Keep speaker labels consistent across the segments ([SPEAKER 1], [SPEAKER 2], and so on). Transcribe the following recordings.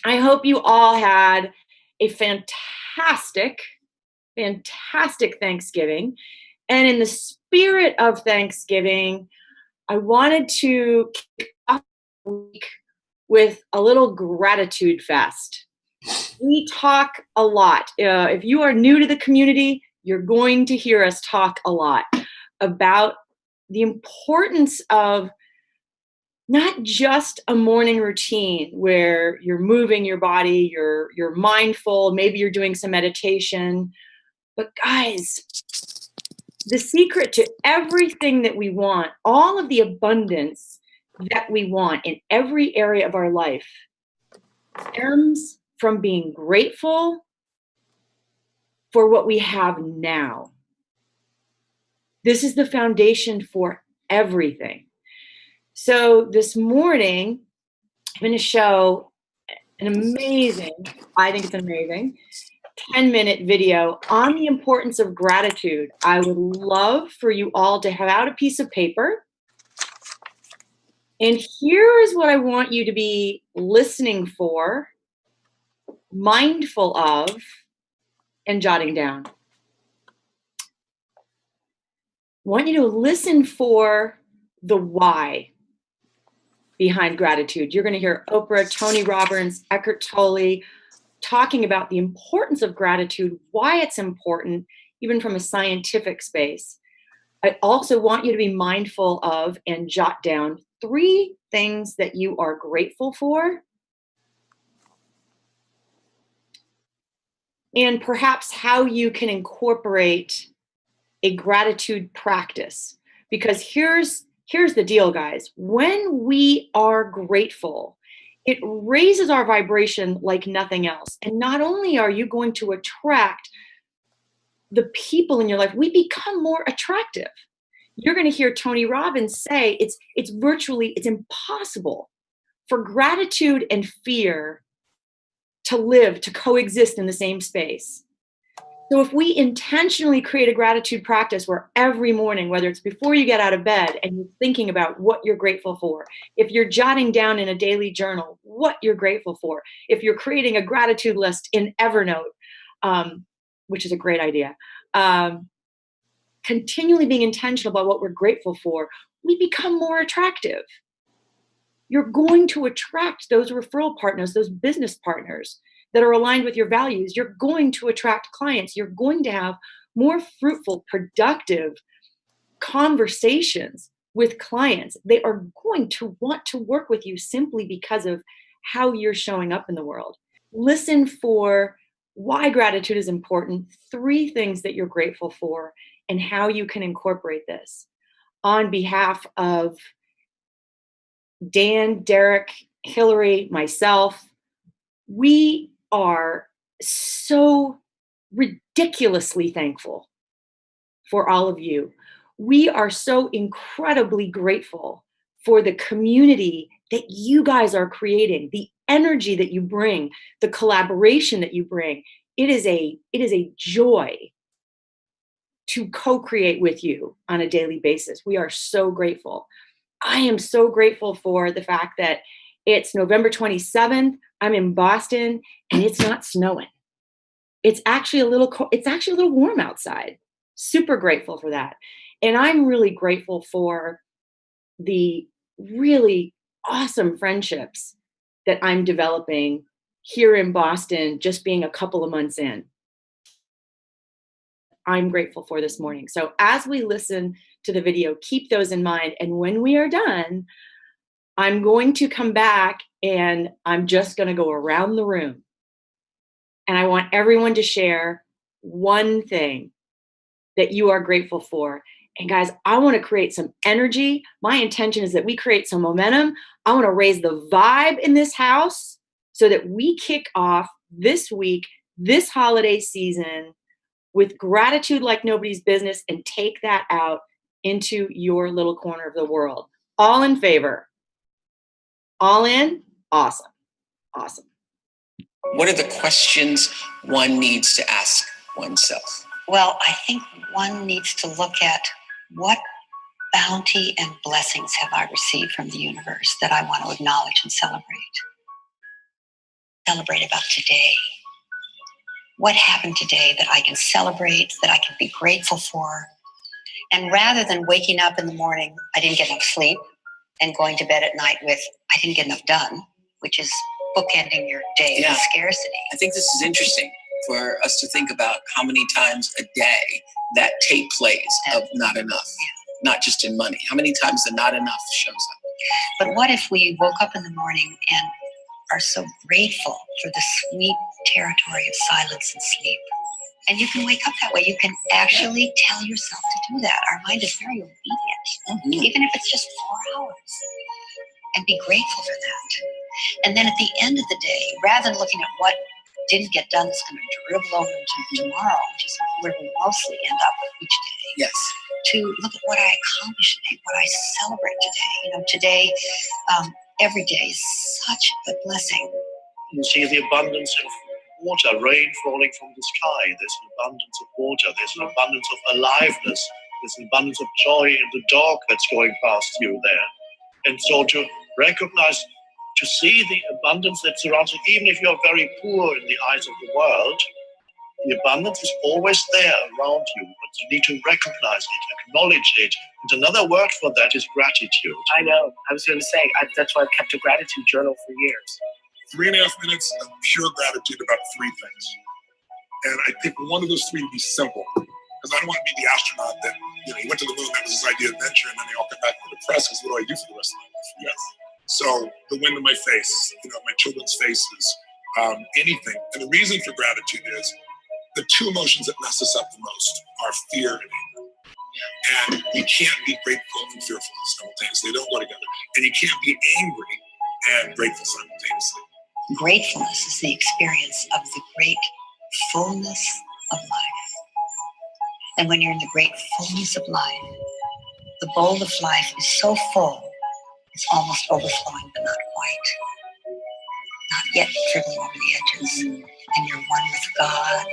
[SPEAKER 1] I hope you all had a fantastic, fantastic Thanksgiving. And in the spirit of Thanksgiving, I wanted to kick off the week with a little gratitude fest. We talk a lot. If you are new to the community, you're going to hear us talk a lot about the importance of not just a morning routine where you're moving your body, you're mindful, maybe you're doing some meditation, but guys, the secret to everything that we want, all of the abundance that we want in every area of our life, stems from being grateful for what we have now. This is the foundation for everything. So this morning, I'm going to show an amazing, I think it's an amazing, 10-minute video on the importance of gratitude. I would love for you all to have out a piece of paper. And here is what I want you to be listening for, mindful of, and jotting down. I want you to listen for the why behind gratitude. You're going to hear Oprah, Tony Robbins, Eckhart Tolle talking about the importance of gratitude, why it's important, even from a scientific space. I also want you to be mindful of and jot down 3 things that you are grateful for, and perhaps how you can incorporate a gratitude practice. Because here's the deal, guys. When we are grateful, it raises our vibration like nothing else. And not only are you going to attract the people in your life, we become more attractive. You're going to hear Tony Robbins say it's impossible for gratitude and fear to coexist in the same space. So if we intentionally create a gratitude practice where every morning, whether it's before you get out of bed and you're thinking about what you're grateful for, if you're jotting down in a daily journal what you're grateful for, if you're creating a gratitude list in Evernote, which is a great idea, continually being intentional about what we're grateful for, we become more attractive. You're going to attract those referral partners, those business partners that are aligned with your values. You're going to attract clients. You're going to have more fruitful, productive conversations with clients. They are going to want to work with you simply because of how you're showing up in the world. Listen for why gratitude is important, 3 things that you're grateful for, and how you can incorporate this. On behalf of Dan, Derek, Hillary, myself, we are so ridiculously thankful for all of you. We are so incredibly grateful for the community that you guys are creating, the energy that you bring, the collaboration that you bring. It is a joy to co-create with you on a daily basis. We are so grateful. I am so grateful for the fact that it's November 27th. I'm in Boston and it's not snowing. It's actually a little warm outside. Super grateful for that. And I'm really grateful for the really awesome friendships that I'm developing here in Boston, just being a couple of months in. I'm grateful for this morning. So as we listen to the video, keep those in mind. And when we are done, I'm going to come back and I'm just going to go around the room. And I want everyone to share one thing that you are grateful for. And guys, I want to create some energy. My intention is that we create some momentum. I want to raise the vibe in this house so that we kick off this week, this holiday season, with gratitude like nobody's business, and take that out into your little corner of the world. All in favor? All in? Awesome. Awesome.
[SPEAKER 2] What are the questions one needs to ask oneself?
[SPEAKER 3] Well, I think one needs to look at what bounty and blessings have I received from the universe that I want to acknowledge and celebrate. celebrate about today? What happened today that I can celebrate, that I can be grateful for? And rather than waking up in the morning, I didn't get enough sleep, and going to bed at night with, I didn't get enough done, which is bookending your day with scarcity.
[SPEAKER 2] I think this is interesting for us to think about how many times a day that tape plays of not enough, not just in money. How many times the not enough shows up?
[SPEAKER 3] But what if we woke up in the morning and are so grateful for the sweet territory of silence and sleep? And you can wake up that way. You can actually tell yourself to do that. Our mind is very obedient, even if it's just 4 hours. And be grateful for that. And then at the end of the day, rather than looking at what didn't get done that's going to dribble over into tomorrow, which is where we mostly end up each day.
[SPEAKER 2] Yes.
[SPEAKER 3] To look at what I accomplished today, what I celebrate today. You know, today, every day is such a blessing.
[SPEAKER 4] You see the abundance of water, rain falling from the sky. There's an abundance of water. There's an abundance of aliveness. There's an abundance of joy in the dog that's going past you there. And so to recognize, to see the abundance that surrounds you, even if you're very poor in the eyes of the world, the abundance is always there around you, but you need to recognize it, acknowledge it. And another word for that is gratitude.
[SPEAKER 2] I know. I was going to say, that's why I've kept a gratitude journal for years.
[SPEAKER 5] 3.5 minutes of pure gratitude about 3 things. And I think one of those 3 would be simple. Because I don't want to be the astronaut that, he went to the moon, that was his idea of adventure, and then they all come back with depressed because what do I do for the rest of my life? Yes. So the wind in my face, my children's faces, anything. And the reason for gratitude is the 2 emotions that mess us up the most are fear and anger. And you can't be grateful and fearful simultaneously. They don't go together. And you can't be angry and grateful simultaneously.
[SPEAKER 3] Gratefulness is the experience of the great fullness of life. And when you're in the great fullness of life, the bowl of life is so full, it's almost overflowing, but not quite. Not yet dribbling over the edges. And you're one with God,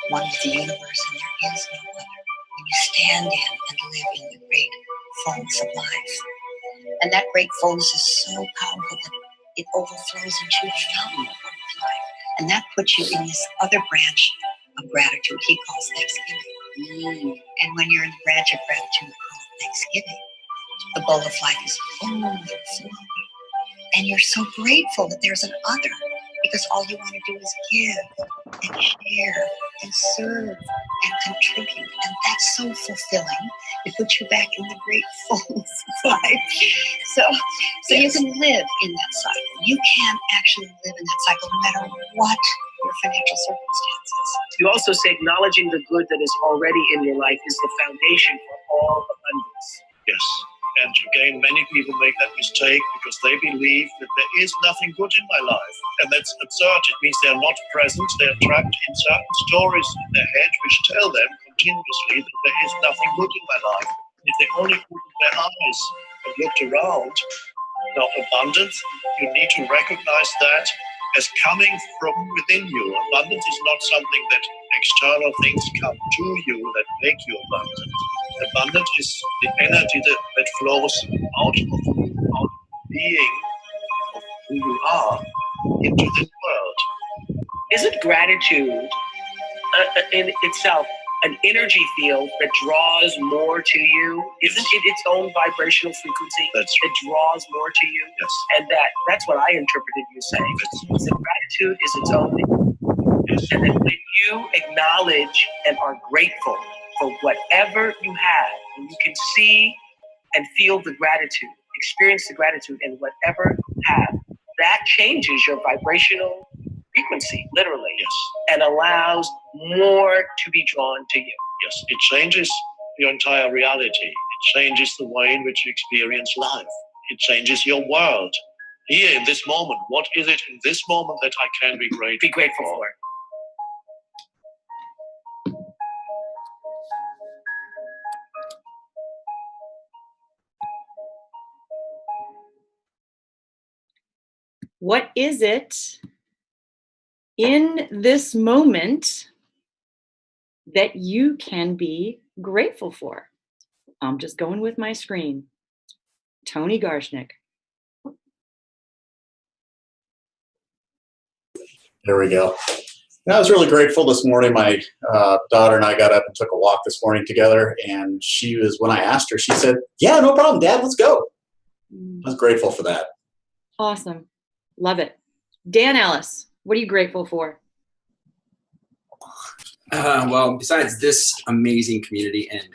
[SPEAKER 3] one with the universe, and there is no other. When you stand in and live in the great fullness of life. And that great fullness is so powerful that it overflows into a fountain of life. And that puts you in this other branch of gratitude he calls Thanksgiving. And when you're in the branch of gratitude called Thanksgiving, the bowl of life is overflowing. And you're so grateful that there's an other, because all you want to do is give and share and serve and contribute. And that's so fulfilling. It puts you back in the great fullness of life. So you can live in that cycle. You can actually live in that cycle no matter what your financial circumstances.
[SPEAKER 2] You also say acknowledging the good that is already in your life is the foundation for all abundance.
[SPEAKER 4] Yes. And again, many people make that mistake because they believe that there is nothing good in my life. And that's absurd. It means they're not present. They're trapped in certain stories in their head which tell them continuously that there is nothing good in my life. If they only opened their eyes and looked around, now abundance, you need to recognize that as coming from within you. Abundance is not something that external things come to you that make you abundant. Abundance is the energy that flows out of being of who you are into this world.
[SPEAKER 2] Isn't gratitude in itself an energy field that draws more to you? Isn't it its own vibrational frequency that draws more to you?
[SPEAKER 4] Yes.
[SPEAKER 2] And that's what I interpreted you saying. Is that gratitude is its own. Yes. And that when you acknowledge and are grateful for whatever you have, and you can see and feel the gratitude, experience the gratitude in whatever you have, that changes your vibrational frequency, literally,
[SPEAKER 4] yes,
[SPEAKER 2] and allows more to be drawn to you.
[SPEAKER 4] Yes, it changes your entire reality. It changes the way in which you experience life. It changes your world. Here in this moment, what is it in this moment that I can be grateful
[SPEAKER 2] for?
[SPEAKER 1] What is it in this moment that you can be grateful for? I'm just going with my screen. Tony Garshnick.
[SPEAKER 6] There we go. And I was really grateful this morning. My daughter and I got up and took a walk this morning together, and when I asked her, she said, "Yeah, no problem, Dad, let's go." I was grateful for that.
[SPEAKER 1] Awesome. Love it. Dan Ellis, what are you grateful for?
[SPEAKER 7] Well, besides this amazing community and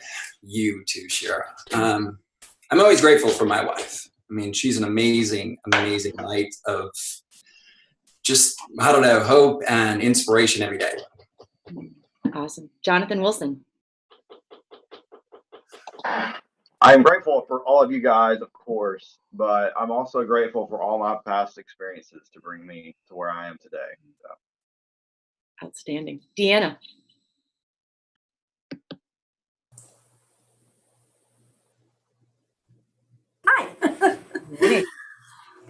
[SPEAKER 7] you too, Sheira, I'm always grateful for my wife. I mean, she's an amazing, amazing light of just, I don't know, hope and inspiration every day.
[SPEAKER 1] Awesome. Jonathan Wilson.
[SPEAKER 8] I'm grateful for all of you guys, of course, but I'm also grateful for all my past experiences to bring me to where I am today. So.
[SPEAKER 1] Outstanding. Deanna.
[SPEAKER 9] Hi.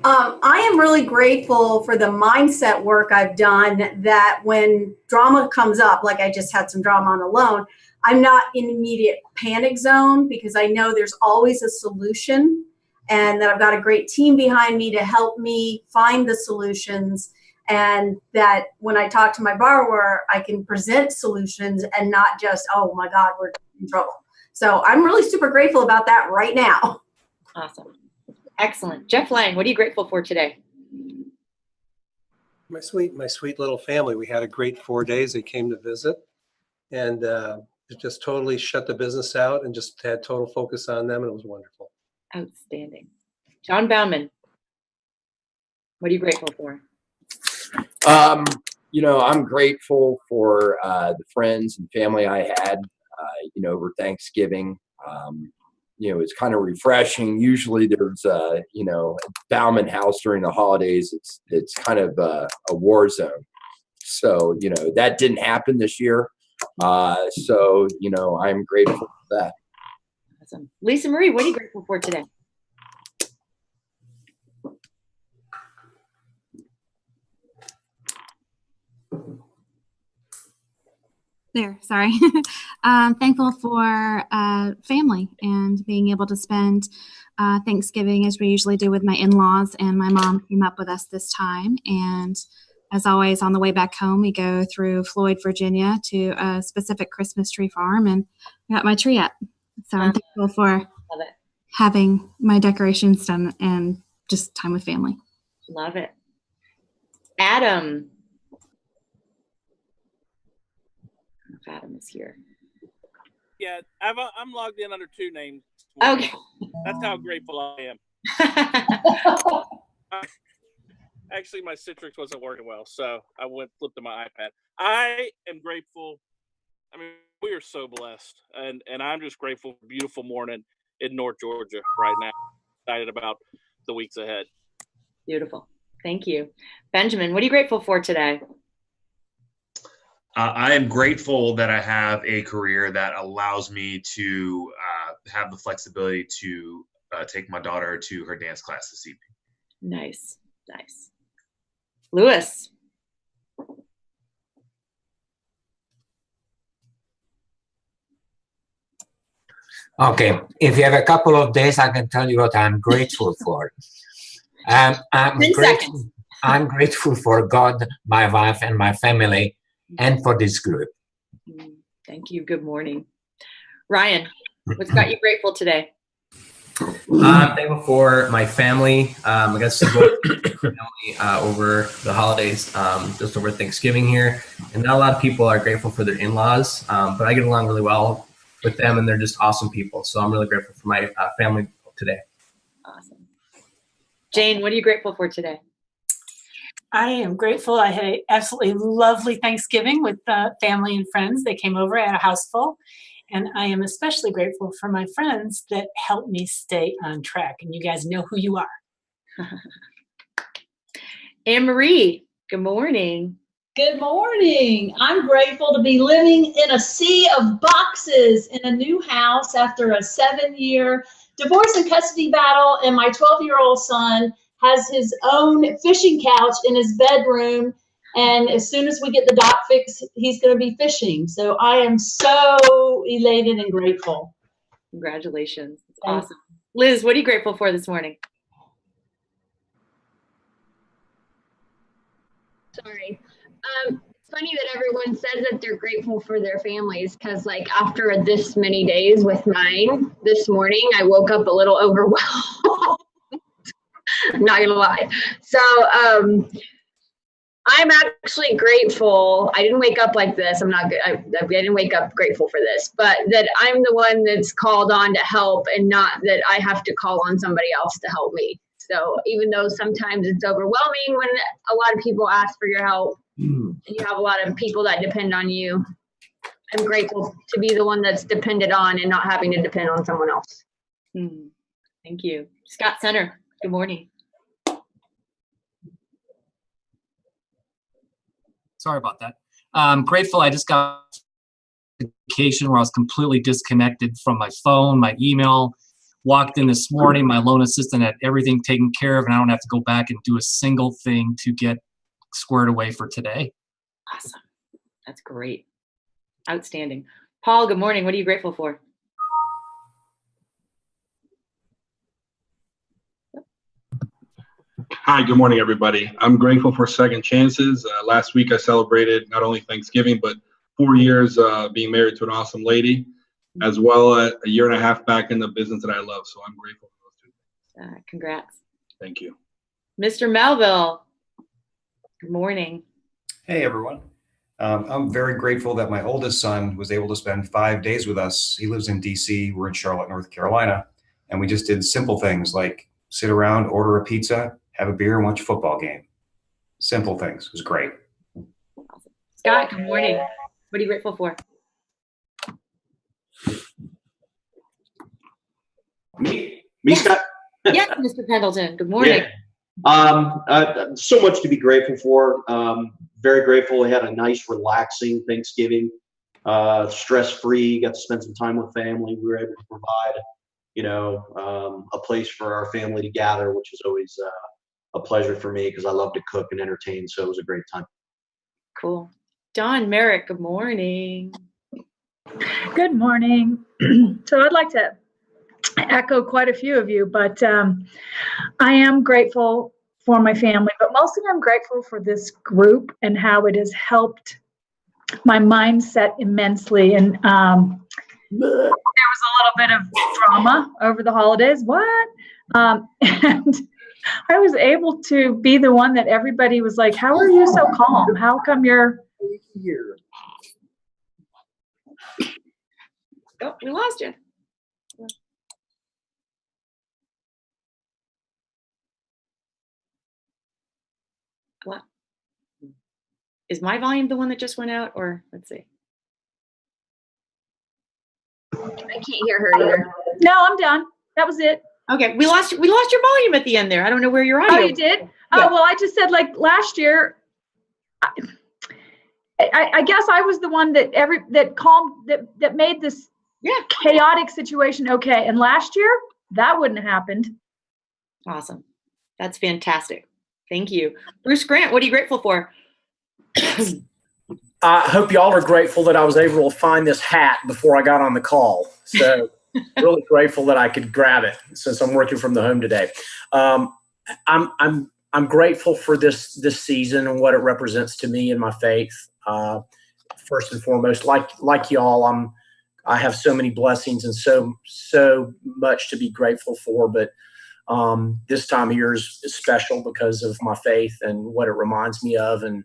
[SPEAKER 9] I am really grateful for the mindset work I've done, that when drama comes up, like I just had some drama on a loan, I'm not in immediate panic zone, because I know there's always a solution, and that I've got a great team behind me to help me find the solutions, and that when I talk to my borrower, I can present solutions and not just, oh my God, we're in trouble. So I'm really super grateful about that right now.
[SPEAKER 1] Awesome. Excellent. Jeff Lang, what are you grateful for today?
[SPEAKER 10] My sweet little family. We had a great 4 days. They came to visit, and it just totally shut the business out and just had total focus on them, and it was wonderful.
[SPEAKER 1] Outstanding. John Bauman, what are you grateful for?
[SPEAKER 11] You know, I'm grateful for the friends and family I had, you know, over Thanksgiving. You know, it's kind of refreshing. Usually there's, you know, Bauman House during the holidays. It's kind of a war zone. So, you know, that didn't happen this year. So, you know, I'm grateful for that.
[SPEAKER 1] Awesome. Lisa Marie, what are you grateful for today?
[SPEAKER 12] There, sorry. Thankful for family and being able to spend Thanksgiving as we usually do with my in-laws, and my mom came up with us this time. And as always, on the way back home, we go through Floyd, Virginia to a specific Christmas tree farm, and I got my tree up. So I'm thankful for having my decorations done and just time with family.
[SPEAKER 1] Love it. Adam. Adam is here.
[SPEAKER 13] Yeah, I'm logged in under 2 names.
[SPEAKER 1] Okay.
[SPEAKER 13] That's how grateful I am. Actually, my Citrix wasn't working well, so I flipped to my iPad. I am grateful. I mean, we are so blessed, and I'm just grateful for a beautiful morning in North Georgia right now. Excited about the weeks ahead.
[SPEAKER 1] Beautiful. Thank you. Benjamin, what are you grateful for today?
[SPEAKER 14] I am grateful that I have a career that allows me to have the flexibility to take my daughter to her dance class this evening.
[SPEAKER 1] Nice, nice. Lewis.
[SPEAKER 15] Okay, if you have a couple of days, I can tell you what I'm grateful for. I'm grateful for God, my wife, and my family, and for this group.
[SPEAKER 1] Thank you. Good morning. Ryan, what's got you grateful today?
[SPEAKER 16] I'm thankful for my family. I got to see both family over the holidays, just over Thanksgiving here. And not a lot of people are grateful for their in-laws, but I get along really well with them, and they're just awesome people. So I'm really grateful for my family today.
[SPEAKER 1] Awesome. Jane, what are you grateful for today?
[SPEAKER 17] I am grateful. I had an absolutely lovely Thanksgiving with family and friends. They came over. I had a house full. And I am especially grateful for my friends that help me stay on track. And you guys know who you are.
[SPEAKER 1] Anne-Marie, good morning.
[SPEAKER 18] Good morning. I'm grateful to be living in a sea of boxes in a new house after a 7-year divorce and custody battle. And my 12-year-old son has his own fishing couch in his bedroom. And as soon as we get the dock fixed, he's going to be fishing. So I am so elated and grateful.
[SPEAKER 1] Congratulations. That's awesome. Liz, what are you grateful for this morning?
[SPEAKER 19] Sorry. It's funny that everyone says that they're grateful for their families because, like, after this many days with mine, this morning I woke up a little overwhelmed. I'm not gonna lie. So, I'm actually grateful. I didn't wake up like this. I'm not good. I didn't wake up grateful for this, but that I'm the one that's called on to help and not that I have to call on somebody else to help me. So even though sometimes it's overwhelming when a lot of people ask for your help, and you have a lot of people that depend on you, I'm grateful to be the one that's depended on and not having to depend on someone else.
[SPEAKER 1] Thank you. Scott Center, good morning.
[SPEAKER 20] Sorry about that. I'm grateful I just got a vacation where I was completely disconnected from my phone, my email. Walked in this morning, my loan assistant had everything taken care of, and I don't have to go back and do a single thing to get squared away for today.
[SPEAKER 1] Awesome. That's great. Outstanding. Paul, good morning. What are you grateful for?
[SPEAKER 21] Hi, good morning, everybody. I'm grateful for second chances. Last week, I celebrated not only Thanksgiving, but 4 years being married to an awesome lady, as well as a year and a half back in the business that I love. So I'm grateful for those two things.
[SPEAKER 1] Congrats.
[SPEAKER 21] Thank you.
[SPEAKER 1] Mr. Melville, good morning.
[SPEAKER 22] Hey, everyone. I'm very grateful that my oldest son was able to spend 5 days with us. He lives in DC. We're in Charlotte, North Carolina. And we just did simple things like sit around, order a pizza, have a beer, and watch a football game. Simple things. It was great.
[SPEAKER 1] Scott, good morning. What are you grateful for?
[SPEAKER 23] Me, Scott?
[SPEAKER 1] Yes, Mr. Pendleton. Good morning.
[SPEAKER 23] Yeah. So much to be grateful for. Very grateful we had a nice, relaxing Thanksgiving. Stress-free, got to spend some time with family. We were able to provide, a place for our family to gather, which is always a pleasure for me because I love to cook and entertain. So it was a great time.
[SPEAKER 1] Cool. Don Merrick, good morning.
[SPEAKER 24] Good morning. So I'd like to echo quite a few of you, but I am grateful for my family, but mostly I'm grateful for this group and how it has helped my mindset immensely. And there was a little bit of drama over the holidays. What? And I was able to be the one that everybody was like, how are you so calm? How come you're here?
[SPEAKER 1] Oh, we lost you. What? Is my volume the one that just went out, or let's see?
[SPEAKER 19] I can't hear her either.
[SPEAKER 24] No, I'm done. That was it.
[SPEAKER 1] Okay, we lost your volume at the end there. I don't know where your audio.
[SPEAKER 24] Oh, you did?
[SPEAKER 1] Yeah.
[SPEAKER 24] Oh, well, I just said like last year. I guess I was the one that made this chaotic situation okay. And last year that wouldn't have happened.
[SPEAKER 1] Awesome. That's fantastic. Thank you. Bruce Grant, what are you grateful for?
[SPEAKER 25] I hope y'all are grateful that I was able to find this hat before I got on the call. So really grateful that I could grab it since I'm working from the home today. I'm grateful for this season and what it represents to me and my faith. First and foremost, like y'all, I have so many blessings and so much to be grateful for. But this time of year is special because of my faith and what it reminds me of, and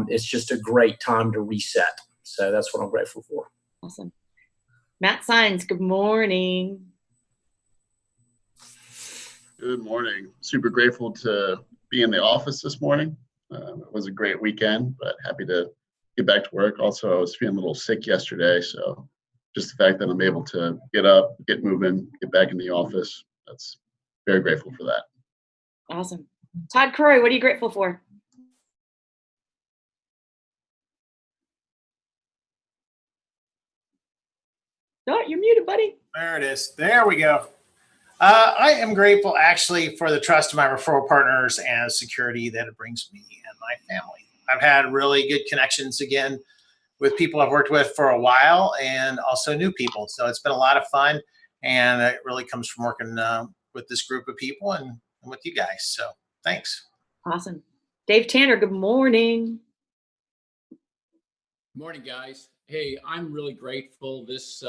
[SPEAKER 25] it's just a great time to reset. So that's what I'm grateful for.
[SPEAKER 1] Awesome. Matt Sines, good morning.
[SPEAKER 26] Good morning. Super grateful to be in the office this morning. It was a great weekend, but happy to get back to work. Also, I was feeling a little sick yesterday, so just the fact that I'm able to get up, get moving, get back in the office, that's very grateful for that.
[SPEAKER 1] Awesome. Todd Croy, what are you grateful for? Oh, you're muted, buddy.
[SPEAKER 27] There it is. There we go. I am grateful actually for the trust of my referral partners and security that it brings me and my family. I've had really good connections again with people I've worked with for a while and also new people. So it's been a lot of fun, and it really comes from working with this group of people and with you guys. So thanks.
[SPEAKER 1] Awesome. Dave Tanner, good morning.
[SPEAKER 2] Morning, guys. Hey, I'm really grateful. This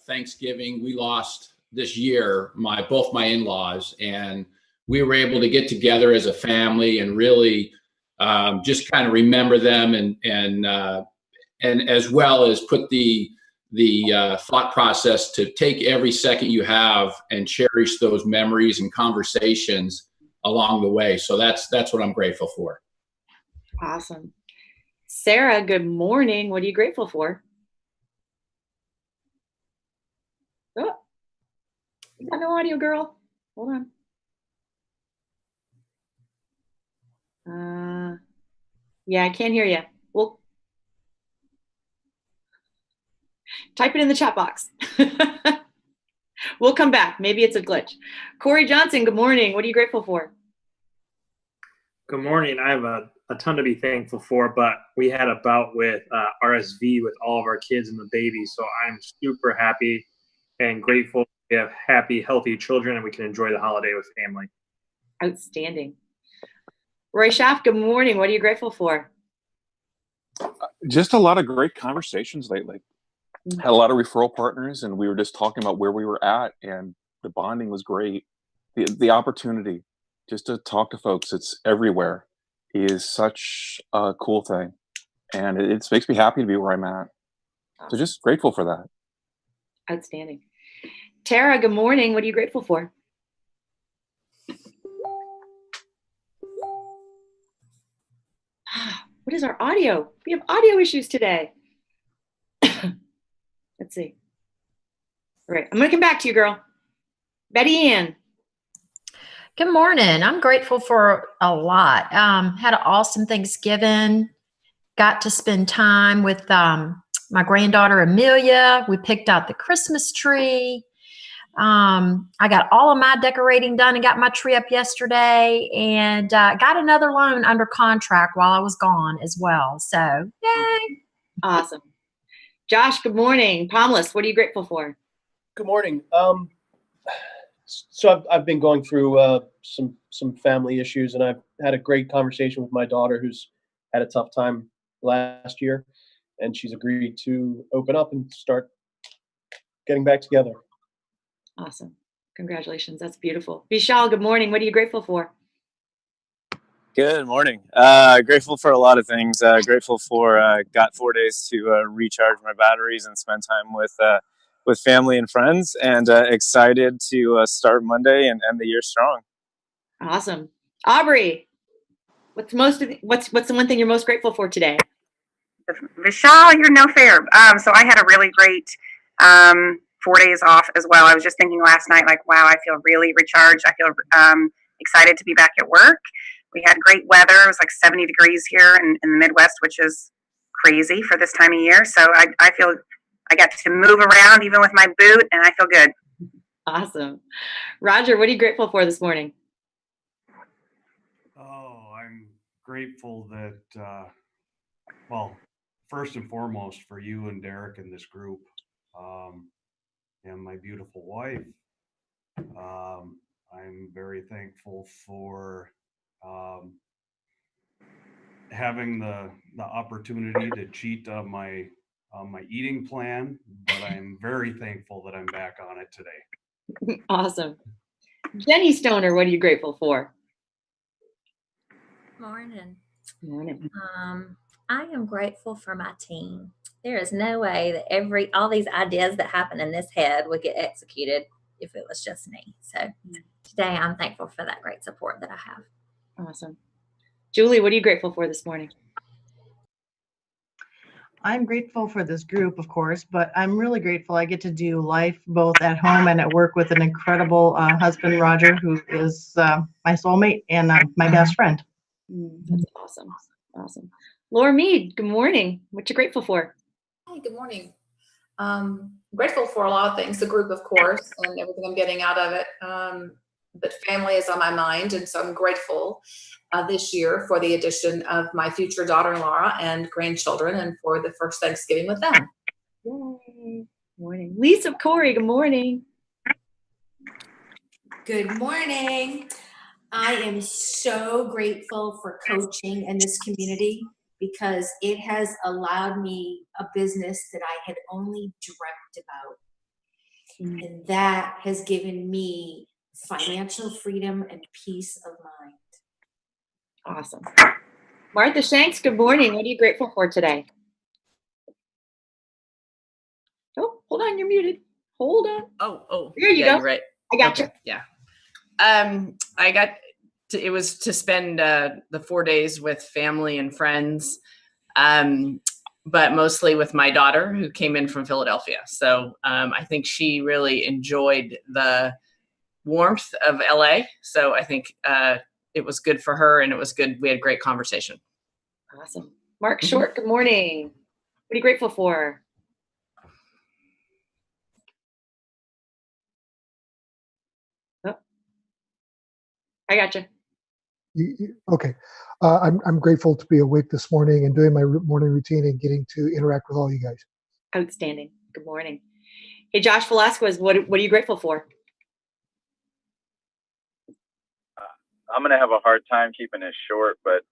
[SPEAKER 2] Thanksgiving, we lost this year both my in-laws, and we were able to get together as a family and really just kind of remember them and as well as put the thought process to take every second you have and cherish those memories and conversations along the way. So that's what I'm grateful for.
[SPEAKER 1] Awesome. Sarah, good morning. What are you grateful for? Oh, you got no audio, girl. Hold on. Yeah, I can't hear you. Well, type it in the chat box. We'll come back. Maybe it's a glitch. Corey Johnson, good morning. What are you grateful for?
[SPEAKER 3] Good morning. I have a ton to be thankful for, but we had a bout with RSV with all of our kids and the babies, so I'm super happy and grateful we have happy, healthy children and we can enjoy the holiday with family.
[SPEAKER 1] Outstanding. Roy Schaff, good morning. What are you grateful for?
[SPEAKER 4] Just a lot of great conversations lately. Had a lot of referral partners, and we were just talking about where we were at, and the bonding was great. The opportunity just to talk to folks, it's everywhere, is such a cool thing. And it makes me happy to be where I'm at. So just grateful for that.
[SPEAKER 1] Outstanding. Tara, good morning. What are you grateful for? What is our audio? We have audio issues today. Let's see. All right, I'm going to come back to you, girl. Betty Ann.
[SPEAKER 5] Good morning. I'm grateful for a lot. Had an awesome Thanksgiving. Got to spend time with my granddaughter Amelia. We picked out the Christmas tree. I got all of my decorating done and got my tree up yesterday, and got another loan under contract while I was gone as well. So, yay.
[SPEAKER 1] Awesome. Josh, good morning. Palmless, what are you grateful for?
[SPEAKER 6] Good morning. So I've been going through some family issues, and I've had a great conversation with my daughter who's had a tough time last year, and she's agreed to open up and start getting back together.
[SPEAKER 1] Awesome. Congratulations. That's beautiful. Vishal, good morning. What are you grateful for?
[SPEAKER 7] Good morning. Grateful for a lot of things. Grateful for got 4 days to recharge my batteries and spend time with family and friends, and excited to start Monday and end the year strong.
[SPEAKER 1] Awesome. Aubrey, what's the one thing you're most grateful for today?
[SPEAKER 8] Vishal, you're no fair. So I had a really great 4 days off as well. I was just thinking last night, like, wow, I feel really recharged. I feel excited to be back at work. We had great weather. It was like 70 degrees here in the Midwest, which is crazy for this time of year. So I feel I got to move around even with my boot, and I feel good.
[SPEAKER 1] Awesome. Roger, what are you grateful for this morning?
[SPEAKER 22] Oh, I'm grateful that, well, first and foremost for you and Derek and this group, and my beautiful wife. I'm very thankful for having the opportunity to cheat on my eating plan, but I'm very thankful that I'm back on it today.
[SPEAKER 1] Awesome. Jenny Stoner, what are you grateful for?
[SPEAKER 28] Morning.
[SPEAKER 1] Morning.
[SPEAKER 28] I am grateful for my team. There is no way that all these ideas that happen in this head would get executed if it was just me. So today I'm thankful for that great support that I have.
[SPEAKER 1] Awesome. Julie, what are you grateful for this morning?
[SPEAKER 29] I'm grateful for this group, of course, but I'm really grateful I get to do life both at home and at work with an incredible husband, Roger, who is my soulmate and my best friend.
[SPEAKER 1] That's awesome. Awesome. Laura Mead, good morning. What you grateful for?
[SPEAKER 30] Hi, good morning. Grateful for a lot of things, the group, of course, and everything I'm getting out of it. But family is on my mind, and so I'm grateful this year for the addition of my future daughter-in-law and grandchildren, and for the first Thanksgiving with them.
[SPEAKER 1] Yay. Morning. Lisa Corey, good morning.
[SPEAKER 31] Good morning.
[SPEAKER 9] I am so grateful for coaching in this community because it has allowed me a business that I had only dreamt about. And that has given me financial freedom and peace of mind.
[SPEAKER 1] Awesome. Martha Shanks, good morning. What are you grateful for today? Oh, hold on, you're muted. Hold on.
[SPEAKER 10] Oh.
[SPEAKER 1] There you
[SPEAKER 10] yeah,
[SPEAKER 1] go.
[SPEAKER 10] You're right.
[SPEAKER 1] I got
[SPEAKER 10] you. Yeah. I got it was to spend the 4 days with family and friends, but mostly with my daughter who came in from Philadelphia. So I think she really enjoyed the warmth of LA. So I think it was good for her, and it was good. We had a great conversation.
[SPEAKER 1] Awesome. Mark Short, good morning. What are you grateful for? Oh. I got you.
[SPEAKER 11] Okay. I'm grateful to be awake this morning and doing my morning routine and getting to interact with all you guys.
[SPEAKER 1] Outstanding. Good morning. Hey, Josh Velasquez, what are you grateful for?
[SPEAKER 12] I'm going to have a hard time keeping this short, but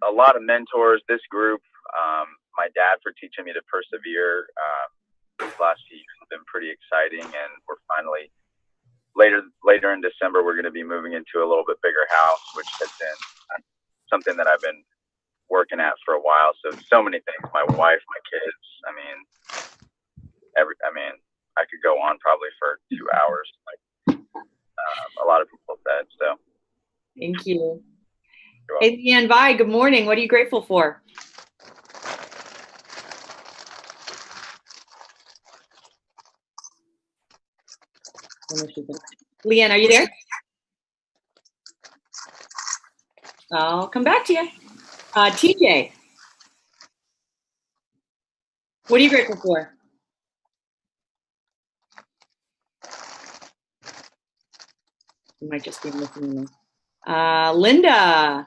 [SPEAKER 12] a lot of mentors, this group, my dad for teaching me to persevere. These last few years have been pretty exciting, and we're finally later in December, we're going to be moving into a little bit bigger house, which has been something that I've been working at for a while. So many things, my wife, my kids. I could go on probably for 2 hours, like a lot of people said. So
[SPEAKER 1] thank you. Hey, Leanne Vi, good morning. What are you grateful for? Leanne, are you there? I'll come back to you. TJ, what are you grateful for? You might just be listening. Linda.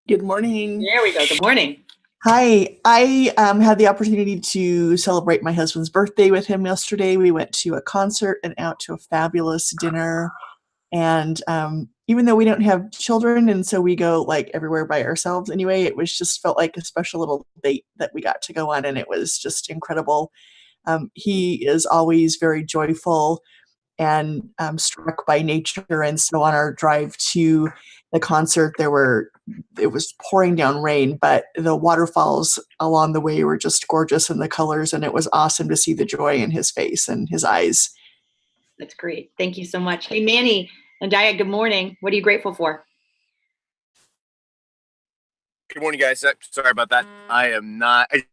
[SPEAKER 13] Good morning.
[SPEAKER 1] There we go. Good morning.
[SPEAKER 13] Hi. I had the opportunity to celebrate my husband's birthday with him yesterday. We went to a concert and out to a fabulous dinner. And even though we don't have children, and so we go like everywhere by ourselves anyway, it was just felt like a special little date that we got to go on, and it was just incredible. He is always very joyful and struck by nature. And so on our drive to the concert, it was pouring down rain, but the waterfalls along the way were just gorgeous in the colors, and it was awesome to see the joy in his face and his eyes.
[SPEAKER 1] That's great. Thank you so much. Hey, Manny and Diane, good morning. What are you grateful for?
[SPEAKER 14] Good morning, guys. Sorry about that. I am not. It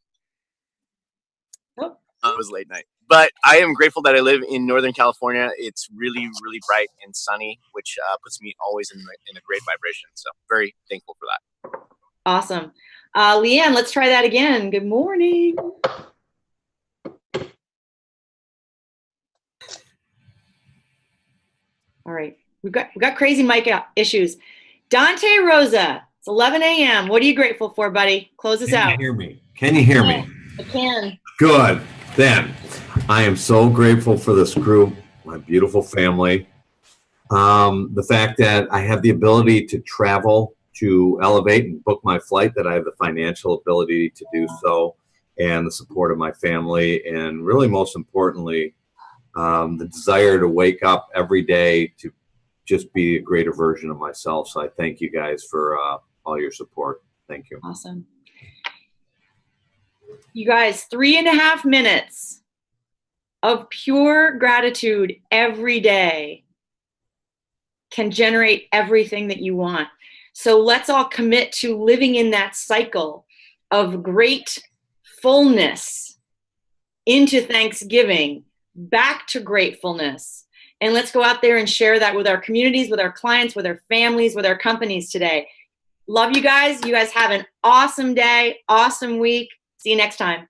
[SPEAKER 14] was late night. But I am grateful that I live in Northern California. It's really, really bright and sunny, which puts me always in a great vibration. So very thankful for that.
[SPEAKER 1] Awesome. Leanne, let's try that again. Good morning. All right. We've got crazy mic issues. Dante Rosa, it's 11 a.m. What are you grateful for, buddy? Close us out.
[SPEAKER 15] Can you hear me? Can you hear me?
[SPEAKER 1] I can.
[SPEAKER 15] Good. Then I am so grateful for this group, my beautiful family. The fact that I have the ability to travel to elevate and book my flight, that I have the financial ability to do so, and the support of my family, and really most importantly, the desire to wake up every day to just be a greater version of myself. So I thank you guys for all your support. Thank you.
[SPEAKER 1] Awesome. You guys, 3.5 minutes of pure gratitude every day can generate everything that you want. So let's all commit to living in that cycle of great fullness into Thanksgiving, back to gratefulness. And let's go out there and share that with our communities, with our clients, with our families, with our companies today. Love you guys. You guys have an awesome day, awesome week. See you next time.